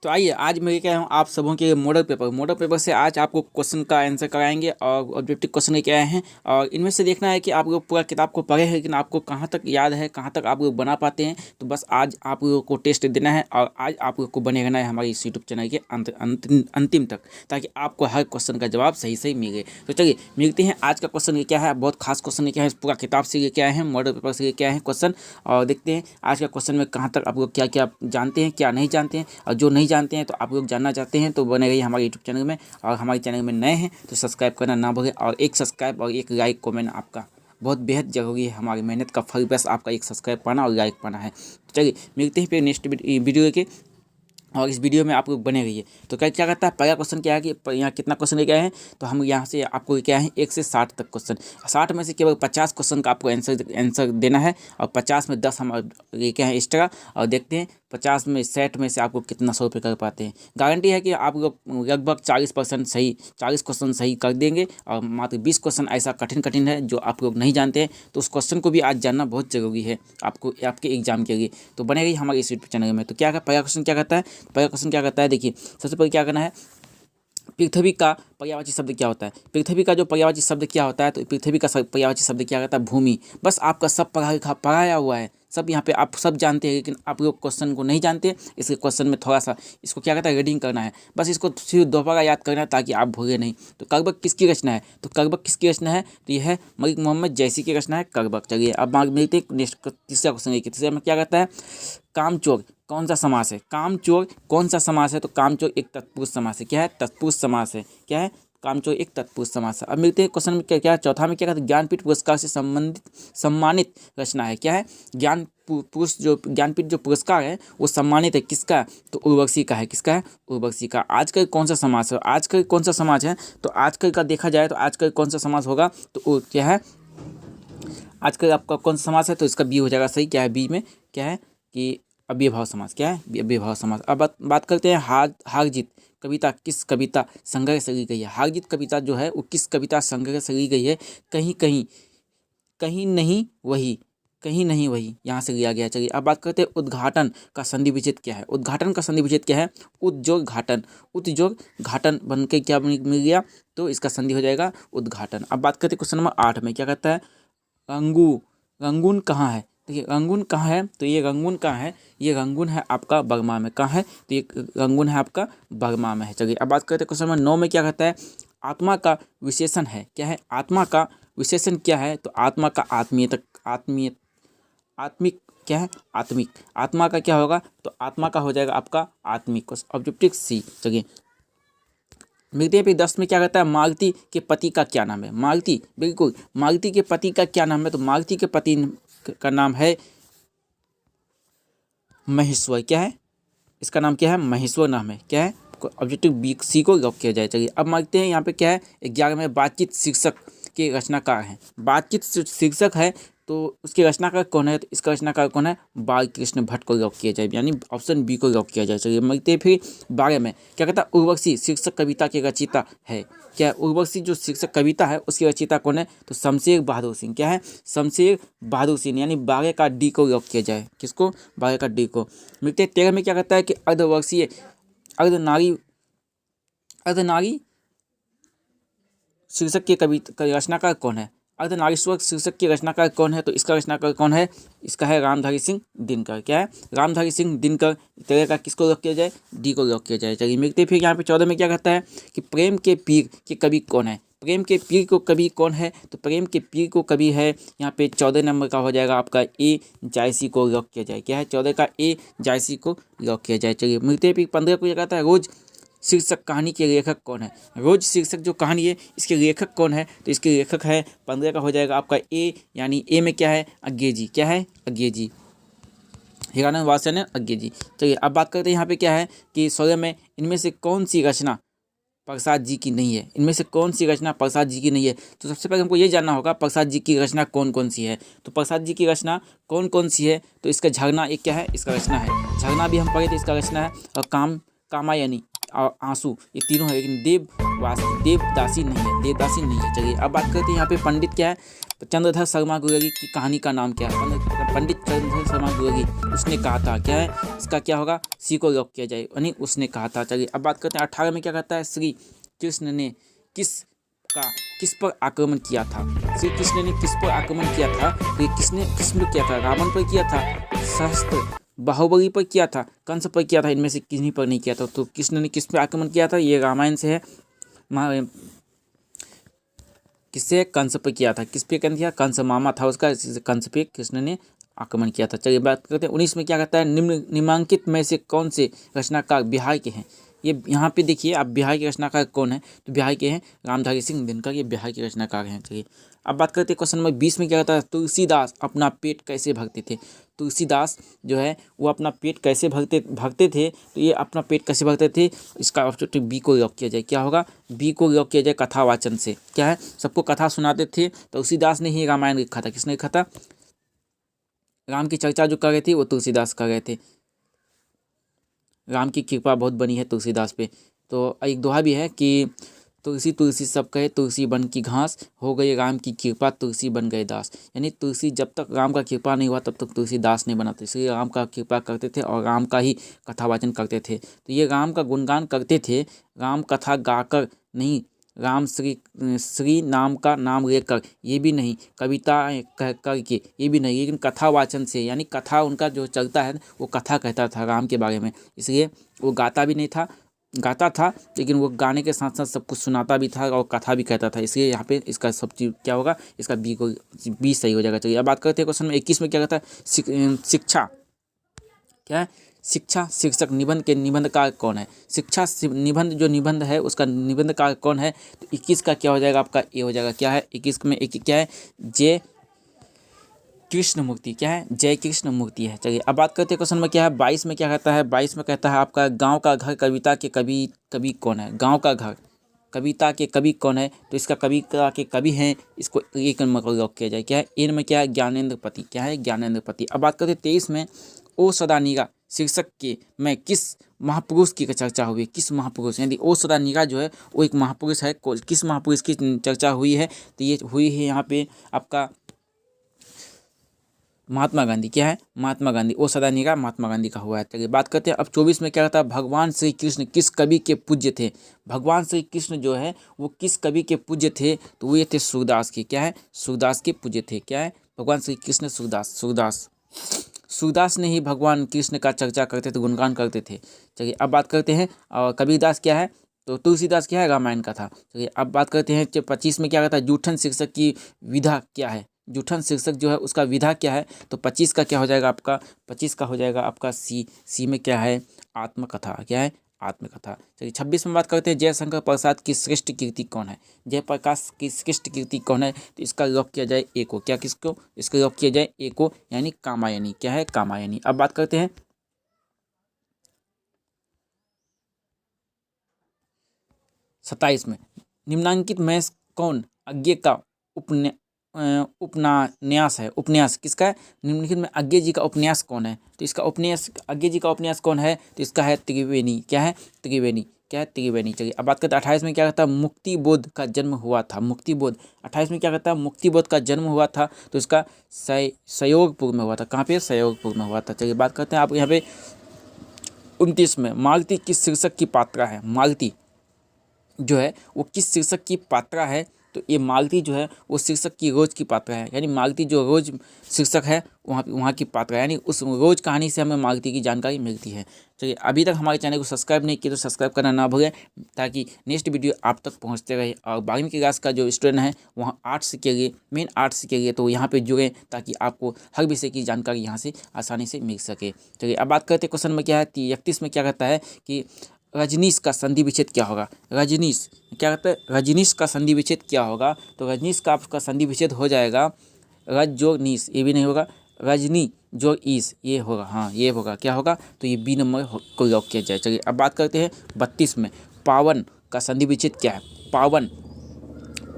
तो आइए आज मैं क्या हूँ आप सबों के मॉडल पेपर से आज आपको क्वेश्चन का आंसर कराएंगे और ऑब्जेक्टिव क्वेश्चन क्या हैं और इनमें से देखना है कि आप लोग पूरा किताब को पढ़े हैं लेकिन आपको कहाँ तक याद है, कहाँ तक आप लोग बना पाते हैं। तो बस आज आप लोगों को टेस्ट देना है और आज आप लोग को बने रहना है हमारे इस यूट्यूब चैनल के अंतिम तक, ताकि आपको हर क्वेश्चन का जवाब सही सही मिले। तो चलिए मिलते हैं आज का क्वेश्चन क्या है, बहुत खास क्वेश्चन क्या है, पूरा किताब से लेके आए हैं, मॉडल पेपर से लेके आए हैं क्वेश्चन। और देखते हैं आज का क्वेश्चन में कहाँ तक आप लोग क्या क्या जानते हैं, क्या नहीं जानते हैं, और जो नहीं जानते हैं तो आप लोग जानना चाहते हैं तो बने रहिए हमारे यूट्यूब चैनल में। और हमारे चैनल में नए हैं तो सब्सक्राइब करना ना भूलें, और एक सब्सक्राइब और एक लाइक कमेंट आपका बहुत बेहद जरूरी है। हमारी मेहनत का फल बस आपका एक सब्सक्राइब पाना और लाइक पाना है। तो चलिए मिलते हैं फिर नेक्स्ट वीडियो के, और इस वीडियो में आप लोग बने रहिए। तो क्या क्या करता है, पहला क्वेश्चन क्या है कि यहाँ कितना क्वेश्चन लेके आए हैं, तो हम यहाँ से आपको क्या है 1 से 60 तक क्वेश्चन, 60 में से केवल 50 क्वेश्चन का आपको आंसर देना है और 50 में 10 हम लेके आए एक्स्ट्रा। और देखते हैं 50 में 60 में से आपको कितना 100 रुपये कर पाते हैं। गारंटी है कि आप लोग लगभग 40% सही, 40 क्वेश्चन सही कर देंगे। और मात्र 20 क्वेश्चन ऐसा कठिन है जो आप लोग नहीं जानते हैं, तो उस क्वेश्चन को भी आज जानना बहुत ज़रूरी है आपको आपके एग्जाम के लिए। तो बने रहिए हमारे इस यूट्यूब चैनल में। तो क्या पहला क्वेश्चन क्या करता है, पहला क्वेश्चन क्या करता है, देखिए सबसे पहले क्या करना है, पृथ्वी का पर्यायवाची शब्द क्या होता है। पृथ्वी का जो पर्यायवाची शब्द क्या होता है, तो पृथ्वी का पर्यायवाची शब्द क्या होता है, भूमि। बस आपका सब पढ़ाया हुआ है, सब यहाँ पे आप सब जानते हैं, लेकिन आप लोग क्वेश्चन को नहीं जानते। इसके क्वेश्चन में थोड़ा सा इसको क्या कहता है, रीडिंग करना है, बस इसको सिर्फ दोबारा याद करना है ताकि आप भूले नहीं। तो करबक किसकी रचना है, तो करबक किसकी रचना है, तो यह है मलिक मोहम्मद जैसी की रचना है करबक। चलिए अब मिलते हैं नेक्स्ट तीसरा क्वेश्चन। तीसरे में क्या कहता है, कामचोर कौन सा समास है, कामचोर कौन सा समास है, तो कामचोर एक तत्पुरुष समास है। क्या है, तत्पुरुष समास है। क्या है, कामचोर एक तत्पुरुष समास है। अब मिलते हैं क्वेश्चन में क्या है, चौथा में क्या कहते हैं, ज्ञानपीठ पुरस्कार से सम्मानित रचना है। क्या है, ज्ञानपीठ जो पुरस्कार है वो सम्मानित है किसका है, तो उर्वशी का है। किसका है, उर्वशी का। आजकल कौन सा समास है, आजकल कौन सा समाज है, तो आजकल का देखा जाए तो आजकल कौन सा समास होगा, तो क्या है, आजकल आपका कौन सा समास है, तो इसका बी हो जाएगा सही। क्या है, बी में क्या है कि अव्ययभाव समास। क्या है, अव्ययभाव समास। अब बात करते हैं हार जीत कविता किस कविता संग्रह से ली गई है। हार जीत कविता जो है वो किस कविता संग्रह से ली गई है, कहीं नहीं वही यहाँ से लिया गया। चलिए अब बात करते हैं उद्घाटन का संधि विच्छेद क्या है। उद्घाटन का संधि विच्छेद क्या है, उद्योग घाटन बन के क्या मिल गया, तो इसका संधि हो जाएगा उद्घाटन। अब बात करते हैं क्वेश्चन नंबर 8 में क्या कहता है, रंगून कहाँ है। देखिए रंगून कहाँ है, तो ये रंगून कहाँ है, ये रंगून है आपका बर्मा में। कहाँ है, तो ये रंगून है आपका बर्मा में है। चलिए अब बात करते हैं क्वेश्चन नंबर 9 में क्या कहता है, आत्मा का विशेषण है। क्या है, आत्मा का विशेषण क्या है, तो आत्मा का आत्मिक क्या है, आत्मिक। आत्मा का क्या होगा, तो आत्मा का हो जाएगा आपका आत्मिक। ऑब्जेक्टिव सी। चलिए मिलते हैं फिर 10 में क्या कहता है, मालती के पति का क्या नाम है। मालती, बिल्कुल मालती के पति का क्या नाम है, तो मालती के पति का नाम है महेश्वर। क्या है, इसका नाम क्या है, महेश्वर नाम है। क्या है, ऑब्जेक्टिव बी सी को लॉक किया जाए। चलिए अब मांगते हैं यहाँ पे क्या है, 11 में बातचीत शीर्षक के रचनाकार हैं। बातचीत शीर्षक है तो उसके रचनाकार कौन है, तो इसका रचनाकार कौन है, बाल कृष्ण भट्ट को लॉक किया जाए, यानी ऑप्शन बी को लॉक किया जाए। चलिए मिलते हैं फिर 12 में क्या कहता है, उर्वशी शीर्षक कविता के रचयिता है। क्या उर्वशी जो शीर्षक कविता है उसकी रचयिता कौन है, तो शमशेर बहादुर सिंह। क्या है, शमशेर बहादुर सिंह, यानी 12 का डी को लॉक किया जाए। किसको, 12 का डी को। मिलते हैं 13 में क्या कहता है कि अर्धवर्षीय अर्धनारी शीर्षक के रचनाकार कौन है। अर्धनारीश्वर शीर्षक के रचनाकार कौन है, तो इसका रचनाकार कौन है, इसका है रामधारी सिंह दिनकर। क्या है, रामधारी सिंह दिनकर। 13 का किसको लॉक किया जाए, डी को लॉक किया जाए। चलिए मिलते फिर यहाँ पे 14 में क्या कहता है कि प्रेम के पीर के कवि कौन है। प्रेम के पीर को कवि कौन है, तो प्रेम के पीर को कवि है यहाँ पे 14 नंबर का हो जाएगा आपका ए जायसी को लॉक किया जाए। क्या है, 14 का ए जायसी को लॉक किया जाए। चलिए मिलते फिर 15 को क्या कहता है, रोज शीर्षक कहानी के लेखक कौन है। रोज शीर्षक जो कहानी है इसके लेखक कौन है, तो इसके लेखक है 15 का हो जाएगा आपका ए, यानी ए में क्या है, अज्ञे। क्या है, अज्ञे, हिरानंद वात्स्ययन अज्ञे। चलिए अब बात करते हैं यहाँ पे क्या है कि 16 में इनमें से कौन सी रचना प्रसाद जी की नहीं है। इनमें से कौन सी रचना प्रसाद जी की नहीं है, तो सबसे पहले हमको ये जानना होगा प्रसाद जी की रचना कौन कौन सी है। तो प्रसाद जी की रचना कौन कौन सी है, तो इसका झरना एक क्या है, इसका रचना है। झरना भी हम पढ़े थे, इसका रचना है। और कामायनी और आंसू, ये तीनों है, लेकिन देवदासी नहीं है। चलिए अब बात करते हैं यहाँ पे पंडित क्या है, तो चंद्रधर शर्मा गुर्जरी की कहानी का नाम क्या है? पंडित चंद्रधर शर्मा गुर्जरी, उसने कहा था। क्या है इसका? क्या होगा? सी को लॉक किया जाए, यानी उसने कहा था। चलिए अब बात करते हैं 18 में क्या कहता है, श्री कृष्ण ने किस पर आक्रमण किया था? श्री कृष्ण ने किस पर आक्रमण किया था? तो ये किस पर किया था? रावण पर किया था, सहस्त्र बाहुबली पर किया था, कंस पर किया था, इनमें से किन्हीं पर नहीं किया था। तो कृष्ण ने किस पर आक्रमण किया था? ये रामायण से है। किससे? कंस पे किया था। किस पे किया? कंस मामा था उसका, कंस पे कृष्ण ने आक्रमण किया था। चलिए बात करते हैं 19 में क्या कहता है, निम्नलिखित में से कौन से रचनाकार बिहार के हैं? ये यहाँ पे देखिए आप, बिहार के रचनाकार कौन है? तो बिहार के हैं रामधारी सिंह दिनकर, ये बिहार के रचनाकार हैं। चलिए अब बात करते हैं क्वेश्चन नंबर 20 में क्या कहता है, तुलसीदास अपना पेट कैसे भरते थे? तुलसीदास जो है वो अपना पेट कैसे भरते थे? तो ये अपना पेट कैसे भरते थे? इसका ऑप्शन बी को लॉक किया जाए। क्या होगा? बी को लॉक किया जाए, कथा वाचन से। क्या है? सबको कथा सुनाते थे। तुलसीदास ने ही रामायण लिखा था। किसने लिखा था? राम की चर्चा जो कर रहे थे वो तुलसीदास कर रहे थे। राम की कृपा बहुत बनी है तुलसीदास पे। तो एक दोहा भी है कि तुलसी तुलसी सब कहे, तुलसी बन की घास, हो गई राम की कृपा, तुलसी बन गए दास। यानी तुलसी, जब तक राम का कृपा नहीं हुआ तब तक तुलसी दास नहीं बनाते, इसलिए राम का कृपा करते थे और राम का ही कथावाचन करते थे। तो ये राम का गुणगान करते थे, राम कथा गाकर नहीं, राम श्री नाम का नाम लेकर, ये भी नहीं, कविता कह करके, ये भी नहीं, लेकिन कथावाचन से, यानी कथा उनका जो चलता है वो कथा कहता था राम के बारे में। इसलिए वो गाता भी नहीं था, गाता था लेकिन वो गाने के साथ साथ सब कुछ सुनाता भी था और कथा भी कहता था। इसलिए यहाँ पे इसका सब चीज़ क्या होगा? इसका बी सही हो जाएगा। चलिए अब बात करते हैं क्वेश्चन में 21 में क्या कहता है, शिक्षा। क्या है? शिक्षा शीर्षक निबंध के निबंधकार कौन है? शिक्षा निबंध जो निबंध है उसका निबंधकार कौन है? तो 21 का क्या हो जाएगा? आपका ए हो जाएगा। क्या है 21 में? एक क्या है? जय कृष्ण मूर्ति। क्या है? जय कृष्ण मूर्ति है। चलिए अब बात करते हैं क्वेश्चन में क्या है, 22 में क्या कहता है? 22 में कहता है आपका, गांव का घर कविता के कवि कौन है? गांव का घर कविता के कवि कौन है? तो इसका कविता के कवि हैं, इसको एक नंबर को लॉक किया जाए। क्या है? इन में क्या है? ज्ञानेंद्र पति। क्या है? ज्ञानेंद्र पति। अब बात करते हैं 23 में, ओ सदा निगा शीर्षक के में किस महापुरुष की चर्चा हुई? किस महापुरुष? यानी ओ सदा निगा जो है वो एक महापुरुष है। किस महापुरुष की चर्चा हुई है? तो ये हुई है यहाँ पे आपका महात्मा गांधी। क्या है? महात्मा गांधी। ओ सदा निगाह महात्मा गांधी का हुआ है। चलिए बात करते हैं अब 24 में क्या कहता है, भगवान श्री कृष्ण किस कवि के पूज्य थे? भगवान श्री कृष्ण जो है वो किस कवि के पूज्य थे? तो ये थे सूरदास के। क्या है? सूरदास के पूज्य थे। क्या है? भगवान श्री कृष्ण सूरदास ने ही भगवान कृष्ण का चर्चा करते थे, गुणगान करते थे। चलिए अब बात करते हैं कबीरदास। क्या है? तो तुलसीदास क्या है? रामायण का था। चलिए अब बात करते हैं 25 में क्या कहता है, जूठन शीर्षक की विधा क्या है? जूठन शीर्षक जो है उसका विधा क्या है? तो 25 का क्या हो जाएगा आपका? 25 का हो जाएगा आपका सी में क्या है? आत्मकथा। क्या है? आत्मकथा। चलिए 26 में बात करते हैं, जयशंकर प्रसाद की श्रेष्ठ कीर्ति कौन है? जयप्रकाश की श्रेष्ठ कीर्ति कौन है? तो इसका लॉक किया जाए ए को। क्या किसको? इसका लॉक किया जाए ए को, यानी कामायनी। क्या है? कामायनी। अब बात करते हैं 27 में, निम्नांकित में कौन अज्ञे का उपन्यास है? उपन्यास किसका है? निम्नलिखित में अज्ञे जी का उपन्यास कौन है? तो इसका उपन्यास, अज्ञे जी का उपन्यास कौन है? तो इसका है त्रिवेणी। क्या है? त्रिवेणी। क्या है? त्रिवेणी। चलिए अब बात करते हैं 28 में क्या कहता है, मुक्ति बोध का जन्म हुआ था। मुक्ति बोध 28 में क्या कहता है, मुक्ति बोध का जन्म हुआ था। तो इसका सहयोगपुर में हुआ था। कहाँ पे? सहयोगपुर में हुआ था। चलिए बात करते हैं आप यहाँ पे 29 में, मालती किस शीर्षक की पात्रा है? मालती जो है वो किस शीर्षक की पात्रा है? तो ये मालती जो है वो शीर्षक की रोज की पात्रा है, यानी मालती जो रोज शीर्षक है वहाँ की पात्रा है, यानी उस रोज कहानी से हमें मालती की जानकारी मिलती है। चलिए अभी तक हमारे चैनल को सब्सक्राइब नहीं किया तो सब्सक्राइब करना ना भूलें, ताकि नेक्स्ट वीडियो आप तक पहुँचते रहे। और 12वीं क्लास का जो स्टूडेंट है वहाँ आर्ट्स के लिए, मेन आर्ट्स के लिए, तो यहाँ पर जुड़ें ताकि आपको हर विषय की जानकारी यहाँ से आसानी से मिल सके। चलिए अब बात करते हैं क्वेश्चन में क्या है, 31 में क्या कहता है कि रजनीश का संधि विच्छेद क्या होगा? रजनीश क्या कहते हैं? रजनीश का संधि विच्छेद क्या होगा? तो रजनीश का आपका संधि विच्छेद हो जाएगा रज जोग नीस, ये भी नहीं होगा, रजनी जोग ईस, ये होगा। हाँ ये होगा। क्या होगा? तो ये बी नंबर को लॉक किया जाए। चलिए अब बात करते हैं 32 में, पावन का संधि विच्छेद क्या है?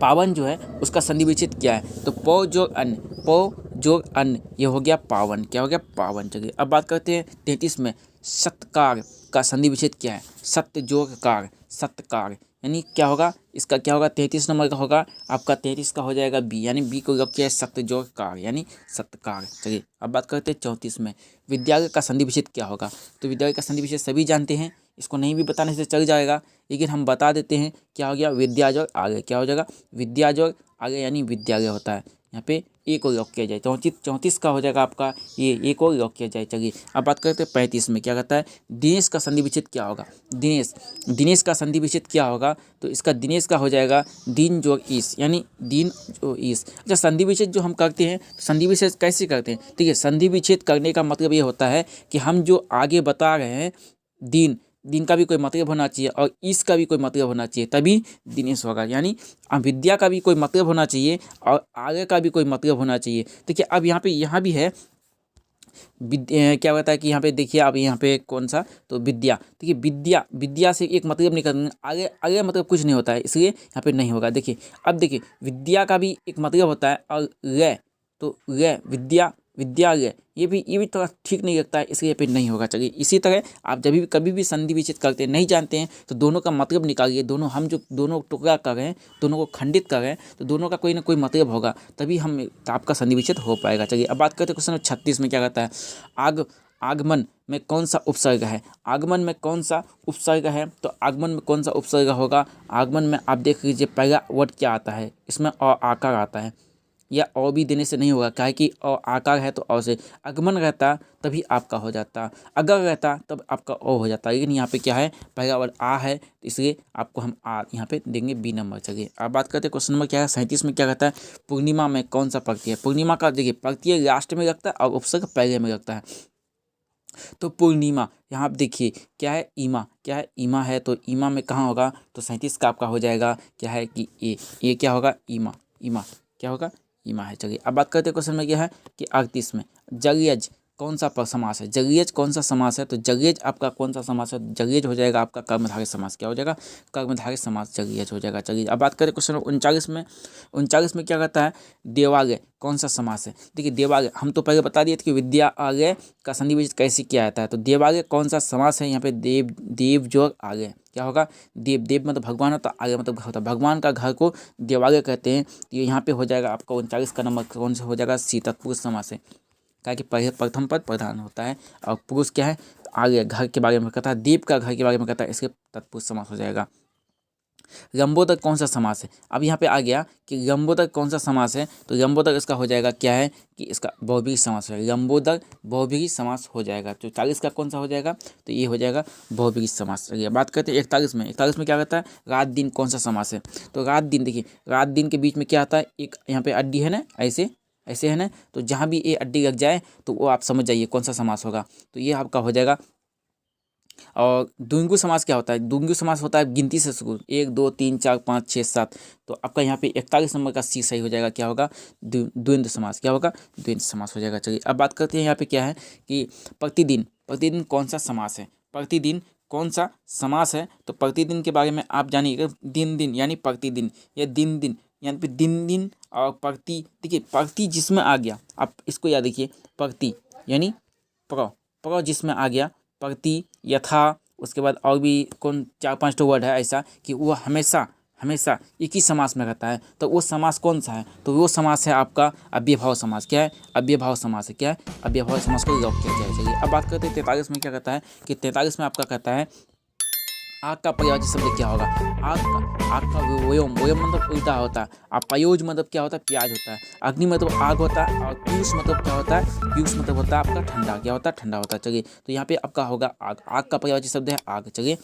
पावन जो है उसका संधि विच्छेद क्या है? तो पौ जोग अन्न, ये हो गया पावन। क्या हो गया? पावन। चलिए अब बात करते हैं 33 में, सत्कार का संधि विच्छेद क्या है? सत्य जोग कार, सत्कार, यानी क्या होगा, इसका क्या होगा, 33 नंबर का होगा आपका, 33 का हो जाएगा बी, यानी बी को लॉक किया है सत्यजोड़कार यानी सत्कार। चलिए अब बात करते हैं 34 में, विद्यालय का संधि विच्छेद क्या होगा। तो विद्यालय का संधि विच्छेद सभी जानते हैं, इसको नहीं भी बताने से चल जाएगा, लेकिन हम बता देते हैं। क्या हो गया, विद्या जोड़ आगे, क्या हो जाएगा, विद्या जोड़ आगे यानी विद्यालय होता है। यहाँ पे ए को लॉक किया जाए, 34 का हो जाएगा आपका ये, ए को लॉक किया जाए। चलिए अब बात करते हैं 35 में, क्या कहता है, दिनेश का संधि विच्छेद क्या होगा। दिनेश का संधि विच्छेद क्या होगा, तो इसका दिनेश का हो जाएगा दिन जोड़ ईस, यानी दिन जो ईस। अच्छा, संधि विच्छेद जो हम करते हैं, तो संधि विच्छेद कैसे करते हैं, ठीक है। संधि विच्छेद करने का मतलब ये होता है कि हम जो आगे बता रहे हैं, दिन का भी कोई मतलब होना चाहिए और इस का भी कोई मतलब होना चाहिए, तभी दिनेश होगा। यानी विद्या का भी कोई मतलब होना चाहिए और आगे का भी कोई मतलब होना चाहिए। देखिए अब यहाँ भी है क्या होता है कि यहाँ पे देखिए, अब यहाँ पे कौन सा, तो विद्या। देखिए विद्या से एक मतलब निकल, आगे मतलब कुछ नहीं होता है, इसलिए यहाँ पे नहीं होगा। देखिए अब देखिए, विद्या का भी एक मतलब होता है और रे, तो रे विद्यालय, ये भी थोड़ा ठीक नहीं लगता है, इसलिए पे नहीं होगा। चलिए इसी तरह आप जब भी कभी भी संधि विच्छेद करते नहीं जानते हैं, तो दोनों का मतलब निकालिए। दोनों हम जो दोनों टुकड़ा कर रहे हैं, दोनों को खंडित कर रहे हैं, तो दोनों का कोई ना कोई मतलब होगा, तभी हम आपका संधि विच्छेद हो पाएगा। चलिए अब बात करते हैं क्वेश्चन 36 में, क्या कहता है, आगमन में कौन सा उपसर्ग है। आगमन में कौन सा उपसर्ग है, तो आगमन में कौन सा उपसर्ग होगा। आगमन में आप देख लीजिए पहला वर्ड क्या आता है, इसमें अ आकार आता है, या अ भी देने से नहीं होगा, काहे कि अ आकार है तो अ से। आगमन रहता तभी आपका हो जाता, अगर रहता तब आपका अ हो जाता, लेकिन यहाँ पे क्या है, पहला वर्ड आ है, तो इसलिए आपको हम आ यहाँ पे देंगे बी नंबर। चलिए अब बात करते हैं क्वेश्चन नंबर क्या है 37 में, क्या कहता है, पूर्णिमा में कौन सा प्रत्यय है। पूर्णिमा का देखिए प्रत्यय लास्ट में लगता है और उपसर्ग पहले में लगता है। तो पूर्णिमा, यहाँ आप देखिए क्या है, ईमा, क्या है, ईमा है, तो ईमा में कहाँ होगा, तो 37 का आपका हो जाएगा क्या है कि ए क्या होगा, ईमा, क्या होगा, ईमा है। चलिए अब बात करते हैं क्वेश्चन में क्या है कि 38 में, जगयज कौन सा समास है। जगयज कौन सा समास है, तो जगयज आपका कौन सा समास है, जगयज हो जाएगा आपका कर्मधारय समास। क्या हो जाएगा, कर्मधारय समास जगयज हो जाएगा। चलिए अब बात करें क्वेश्चन 39 में, 39 में क्या कहता है, देवालय कौन सा समास है। देखिए देवालय हम तो पहले बता दिए थे कि विद्यालय का संधि विच्छेद कैसे किया जाता है, तो देवालय कौन सा समास है, यहाँ पे देव जोड़ आगे, क्या होगा, देव मतलब भगवान होता, आगे मतलब घर होता, भगवान का घर को देवालय कहते हैं। तो ये यहाँ पे हो जाएगा आपका 39 का नंबर कौन सा हो जाएगा, सी तत्पुरुष समास है, क्या कि पहले प्रथम पद प्रधान होता है और पुरुष क्या है, तो आगे घर के बारे में कहता है, देव का घर के बारे में कहता है, इसके तत्पुरुष समास हो जाएगा। लंबोदर कौन सा समास है, अब यहाँ पे आ गया कि लंबोदर कौन सा समास है, तो लंबोदर इसका हो जाएगा क्या है कि इसका बहुव्रीहि समास है, लंबोदर बहुव्रीहि समास हो जाएगा। तो 40 का कौन सा हो जाएगा, तो ये हो जाएगा बहुव्रीहि समास। चलिए बात करते हैं 41 में, 41 में क्या कहता है, रात दिन कौन सा समास है। तो रात दिन, देखिए रात दिन के बीच में क्या आता है, एक यहाँ पे अड्डी है ना, ऐसे है ना, तो जहाँ भी ये अड्डी लग जाए तो वो आप समझ जाइए कौन सा समास होगा। तो ये आपका हो जाएगा। और द्विगु समास क्या होता है, द्विगु समास होता है गिनती से शुरू, 1 2 3 4 5 6 7। तो आपका यहाँ पे 41 नंबर का सी सही हो जाएगा, क्या होगा, द्वंद्व समास, क्या होगा, द्वंद्व समास हो जाएगा। चलिए अब बात करते हैं यहाँ पे क्या है कि प्रतिदिन कौन सा समास है, प्रतिदिन कौन सा समास है। तो प्रतिदिन के बारे में आप जानिएगा, दिन यानी प्रतिदिन, या दिन यानी पे दिन और प्रति। देखिए प्रति जिसमें आ गया, आप इसको याद रखिए, प्रति यानी प्र जिसमें आ गया, प्रति, यथा, उसके बाद और भी कौन 4-5 तो वर्ड है ऐसा कि वो हमेशा एक ही समास में रहता है। तो वो समास कौन सा है, तो वो समास है आपका अव्ययभाव समास। क्या है, अव्ययभाव समास है, क्या है, अव्ययभाव समास को लॉक किया जाए। चलिए अब बात करते हैं 43 में, क्या कहता है कि 43 में आपका कहता है, आग का पर्यायवाची शब्द क्या होगा। आग का वयोम मतलब उल्टा होता है, और पयोज मतलब क्या होता है, प्याज होता है। अग्नि मतलब आग होता है, और पीयूष मतलब क्या होता है, पीयूष मतलब होता है आपका ठंडा, क्या होता है, ठंडा होता है। चलिए तो यहाँ पे आपका होगा आग का पर्यायवाची शब्द है आग। चलिए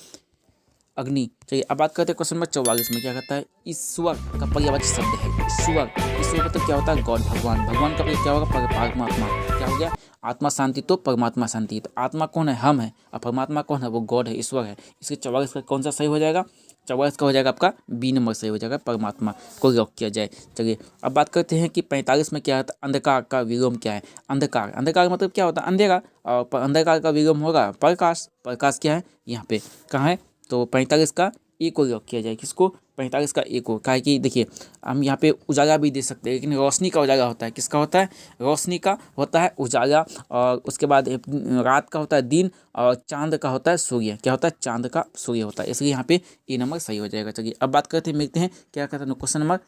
अग्नि। चलिए अब बात करते हैं क्वेश्चन नंबर 44 में, क्या कहता है, ईश्वर का पर्यायवाची शब्द है ईश्वर मतलब क्या होता है, गॉड, भगवान का क्या होगा, परमात्मा। क्या हो गया, आत्मा शांति तो परमात्मा शांति। तो आत्मा कौन है, हम है, और परमात्मा कौन है, वो गॉड है, ईश्वर है। इसके 44 का कौन सा सही हो जाएगा, 44 का हो जाएगा आपका बी नंबर सही हो जाएगा, परमात्मा को लॉक किया जाए। चलिए अब बात करते हैं कि 45 में क्या है, अंधकार का विलोम क्या है। अंधकार मतलब क्या होता है, अंधेरा, और अंधकार का विलोम होगा प्रकाश क्या है यहाँ पे, कहाँ है, तो 45 का ए को लॉक किया जाए। किसको? 45 का ए को। काहे कि देखिए हम यहाँ पे उजाला भी दे सकते हैं, लेकिन रोशनी का उजाला होता है। किसका होता है? रोशनी का होता है उजाला। और उसके बाद रात का होता है दिन, और चांद का होता है सूर्य। क्या होता है? चांद का सूर्य होता है। इसलिए यहाँ पे ए नंबर सही हो जाएगा। चलिए अब बात करते हैं, मिलते हैं क्या कहते हैं क्वेश्चन नंबर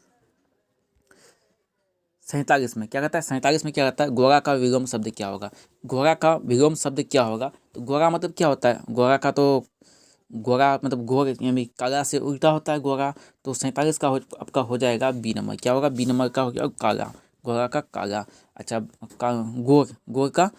47 में। क्या कहता है? 47 में क्या कहता है? गोरा का विलोम शब्द क्या होगा? गोरा का विलोम शब्द क्या होगा? तो गोरा मतलब क्या होता है? गोरा का तो गोरा मतलब घोर यानी काला से उल्टा होता है गोरा। तो 47 का आपका हो जाएगा बी नंबर। क्या होगा? बी नंबर का हो गया काला। गोरा का काला। अच्छा गोर, गोर का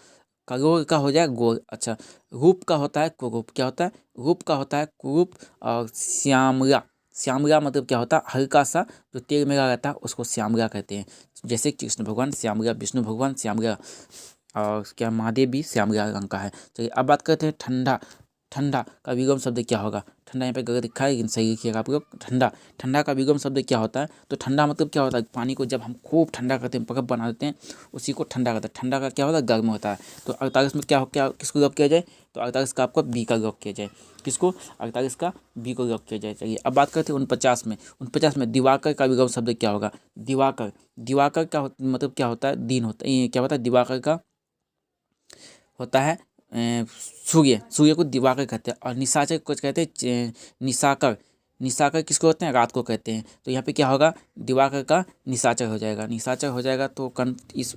करोड़ का हो जाए गोर। अच्छा रूप का होता है कुरूप। क्या होता है? रूप का होता है कुरूप। और श्यामला, श्यामला मतलब क्या होता है? हल्का सा जो तेल मेरा रहता है उसको श्यामला कहते हैं। जैसे कृष्ण भगवान श्यामला, विष्णु भगवान श्यामला, और क्या महादेव भी श्यामला रंग का है। चलिए अब बात करते हैं ठंडा। ठंडा का विलोम शब्द क्या होगा? ठंडा यहाँ पे गलत लिखा है, लेकिन सही लिखिएगा आप लोग। ठंडा, ठंडा का विलोम शब्द क्या होता है? तो ठंडा मतलब क्या होता है? पानी को जब हम खूब ठंडा करते हैं, बर्फ बना देते हैं, उसी को ठंडा करते हैं। ठंडा का क्या होता है? गर्म होता है। तो 48 में क्या किसको लॉक किया जाए? तो 48 का आपको बी का लॉक किया जाए। किसको? 48 का बी को लॉक किया जाए। चलिए अब बात करते हैं 49 में। 49 में दिवाकर का विलोम शब्द क्या होगा? दिवाकर, दिवाकर का मतलब क्या होता है? दिन होता है। क्या होता है? दिवाकर का होता है सूर्य, सूर्य को दिवाकर कहते हैं। और निशाचर को कहते हैं निशाकर, निशाकर किसको होते हैं? रात को कहते हैं। तो यहाँ पे क्या होगा? दिवाकर का निशाचर हो जाएगा। निशाचर हो जाएगा तो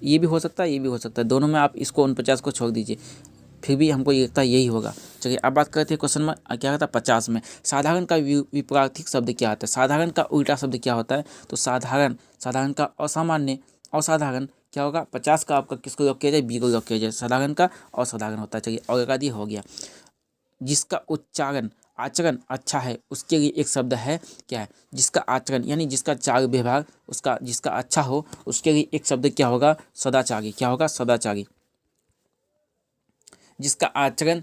ये भी हो सकता है, ये भी हो सकता है। दोनों में आप इसको 49 को छोड़ दीजिए, फिर भी हमको ये लगता है यही होगा। चलिए अब बात करते हैं क्वेश्चन में क्या कहता है 50 में। साधारण का विपरीत शब्द क्या होता है? साधारण का उल्टा शब्द क्या होता है? तो साधारण, साधारण का असामान्य, असाधारण क्या होगा? 50 का आपका किसको लॉक किया जाए? बी को लॉक किया जाए। साधारण का असाधारण होता है। चलिए और आदि हो गया। जिसका उच्चारण आचरण अच्छा है उसके लिए एक शब्द है क्या है? जिसका आचरण यानी जिसका चाल व्यवहार उसका जिसका अच्छा हो उसके लिए एक शब्द क्या होगा? सदाचारी। क्या होगा? सदाचारी। जिसका आचरण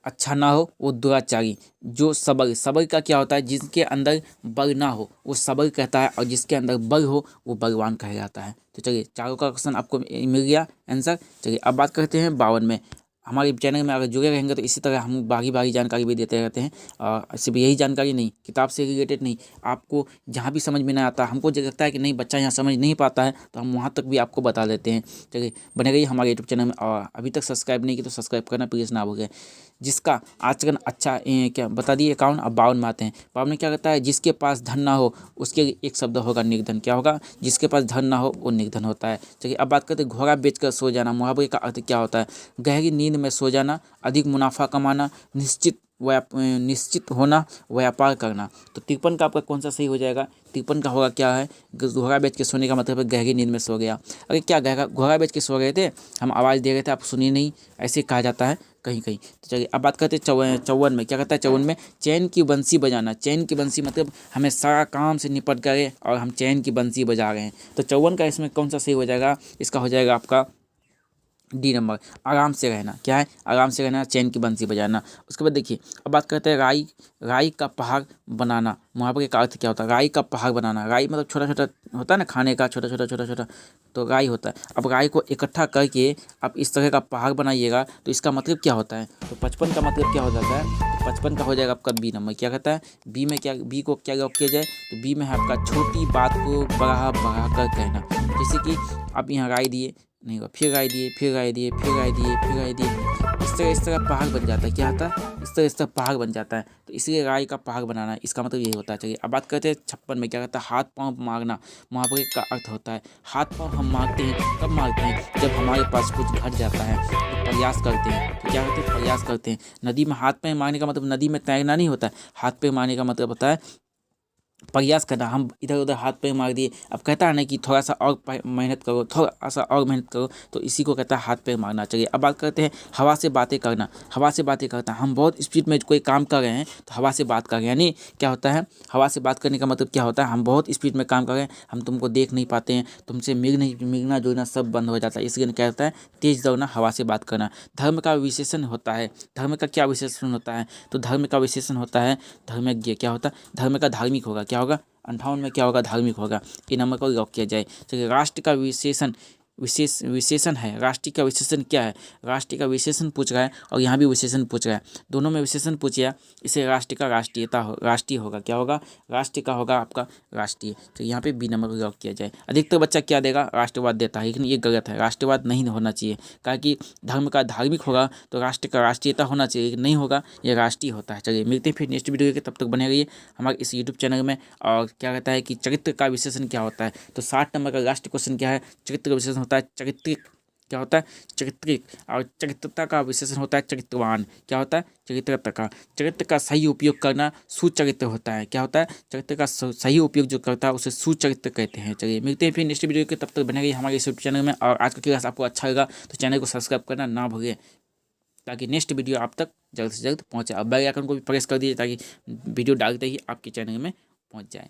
अच्छा ना हो वो दुराचारी। जो सबल, सबल का क्या होता है? जिसके अंदर बल ना हो वो सबल कहता है, और जिसके अंदर बल हो वो बलवान कहा जाता है। तो चलिए चारों का क्वेश्चन आपको मिल गया आंसर। चलिए अब बात करते हैं 52 में। हमारे चैनल में अगर जुड़े रहेंगे तो इसी तरह हम बाकी बाकी जानकारी भी देते रहते हैं। और सिर्फ यही जानकारी नहीं, किताब से रिलेटेड नहीं, आपको जहाँ भी समझ में नहीं आता, हमको जो लगता है कि नहीं बच्चा यहाँ समझ नहीं पाता है, तो हम वहाँ तक भी आपको बता देते हैं। चलिए बने रहिए हमारे यूट्यूब चैनल में। और अभी तक सब्सक्राइब नहीं किया तो सब्सक्राइब करना प्लीज़ ना भूलें। जिसका आचरण अच्छा क्या बता दिए 51। अब 52 में आते हैं। 52 में क्या कहता है? जिसके पास धन ना हो उसके एक शब्द होगा निर्धन। क्या होगा? जिसके पास धन ना हो वो निर्धन होता है। चलिए अब बात करते हैं घोड़ा बेचकर सो जाना। मुहावरे का अर्थ क्या होता है? गहरी नींद में सो जाना, अधिक मुनाफा कमाना, निश्चित होना, व्यापार करना। तो 53 का आपका कौन सा सही हो जाएगा? 53 का होगा क्या है? घोड़ा बेच के सोने का मतलब है गहरी नींद में सो गया। अरे क्या घोड़ा बेच के सो गए थे, हम आवाज़ दे रहे थे आप सुनिए नहीं, ऐसे कहा जाता है कहीं कहीं। तो चलिए अब बात करते हैं 54 में। क्या कहता है 54 में? चैन की बंसी बजाना। चैन की बंसी मतलब हमें सारा काम से निपट गए और हम चैन की बंसी बजा रहे हैं। तो 54 का इसमें कौन सा सही हो जाएगा? इसका हो जाएगा आपका डी नंबर। आराम से रहना। क्या है? आराम से रहना, चैन की बंसी बजाना। उसके बाद देखिए अब बात करते हैं राई, राई का पहाड़ बनाना। मुहावरे का अर्थ क्या होता है? राई का पहाड़ बनाना। राई मतलब छोटा छोटा होता है ना, खाने का छोटा छोटा छोटा छोटा, तो राई होता है। अब राई को इकट्ठा करके आप इस तरह का पहाड़ बनाइएगा तो इसका मतलब क्या होता है? तो 55 का मतलब क्या हो जाता है? तो 55 का हो जाएगा आपका बी नंबर। क्या कहता है? बी में क्या, बी को क्या लॉक किया जाए? तो बी में है आपका छोटी बात को बढ़ा बढ़ा कर कहना। जैसे कि आप यहाँ राय दिए नहीं हुआ, फिर राय दिए, फिर राय दिए, फिर राय दिए, फिर राय दिए, इस तरह पहाड़ बन जाता है। क्या होता है? इस तरह पहाड़ बन जाता है। तो इसलिए राय का पहाड़ बनाना, इसका मतलब यही होता है। चलिए अब बात करते हैं 56 में। क्या कहता है? हाथ पाँव मारना। मुहावरे का अर्थ होता है हाथ पाँव हम मारते हैं, कब मारते हैं? जब हमारे पास कुछ घट जाता है तो प्रयास करते हैं। तो क्या करते हैं? प्रयास करते हैं। नदी में हाथ पैर मारने का मतलब नदी में तैरना नहीं होता है। हाथ पैर मारने का मतलब होता है प्रयास करना। हम इधर उधर हाथ पैर मार दिए, अब कहता है ना कि थोड़ा सा और मेहनत करो, थोड़ा सा और मेहनत करो, तो इसी को कहता है हाथ पैर मारना। चाहिए अब बात करते हैं हवा से बातें करना। हवा से बातें करना, हम बहुत स्पीड में कोई काम कर रहे हैं तो हवा से बात कर रहे हैं, यानी क्या होता है? हवा से बात करने का मतलब क्या होता है? हम बहुत स्पीड में काम कर रहे हैं, हम तुमको देख नहीं पाते हैं, तुमसे मिलना जुलना सब बंद हो जाता है, इसलिए क्या होता है? तेज दौड़ना, हवा से बात करना। धर्म का विशेषण होता है। धर्म का क्या विशेषण होता है? तो धर्म का विशेषण होता है धर्मज्ञ। क्या होता है? धर्म का धार्मिक होगा। क्या होगा? 58 में क्या होगा? धार्मिक होगा। ये नंबर को लॉक किया जाए। चलिए राष्ट्र का विशेषण विशेषण है। राष्ट्रीय का विशेषण क्या है? राष्ट्रीय का विशेषण पूछ रहा है और यहाँ भी विशेषण पूछ रहा है। दोनों में विशेषण पूछिए, इसे राष्ट्रीय का राष्ट्रीय होगा। क्या होगा? राष्ट्रीय का होगा आपका राष्ट्रीय। तो यहाँ पे बी नंबर को लॉक किया जाए। अधिकतर बच्चा क्या देगा? राष्ट्रवाद देता है, लेकिन ये गलत है। राष्ट्रवाद नहीं होना चाहिए, क्योंकि धर्म का धार्मिक होगा तो राष्ट्र का राष्ट्रीयता होना चाहिए, लेकिन नहीं होगा, ये राष्ट्रीय होता है। चलिए मिलते हैं फिर नेक्स्ट वीडियो के, तब तक बने रहिए हमारे इस यूट्यूब चैनल में। और क्या कहता है कि चरित्र का विशेषण क्या होता है? तो 60 नंबर का लास्ट क्वेश्चन क्या है? चरित्र का विशेषण होता है चरित्रिक। क्या होता है? चरित्रिक। और चरित्रता का विशेषण होता है चरित्रवान। क्या होता है? चरित्रता का। चरित्र का सही उपयोग करना सुचरित्र होता है। क्या होता है? चरित्र का सही उपयोग जो करता है उसे सुचरित्र कहते हैं। चलिए मिलते हैं फिर नेक्स्ट वीडियो के, तब तक बने रहिए हमारे इस यूट्यूब चैनल में। और आज का क्लास आपको अच्छा लगा तो चैनल को सब्सक्राइब करना ना भूलें, ताकि नेक्स्ट वीडियो आप तक जल्द से जल्द पहुँचे। अब बेल आइकन को भी प्रेस कर दीजिए, ताकि वीडियो डालते ही आपके चैनल में पहुँच जाए।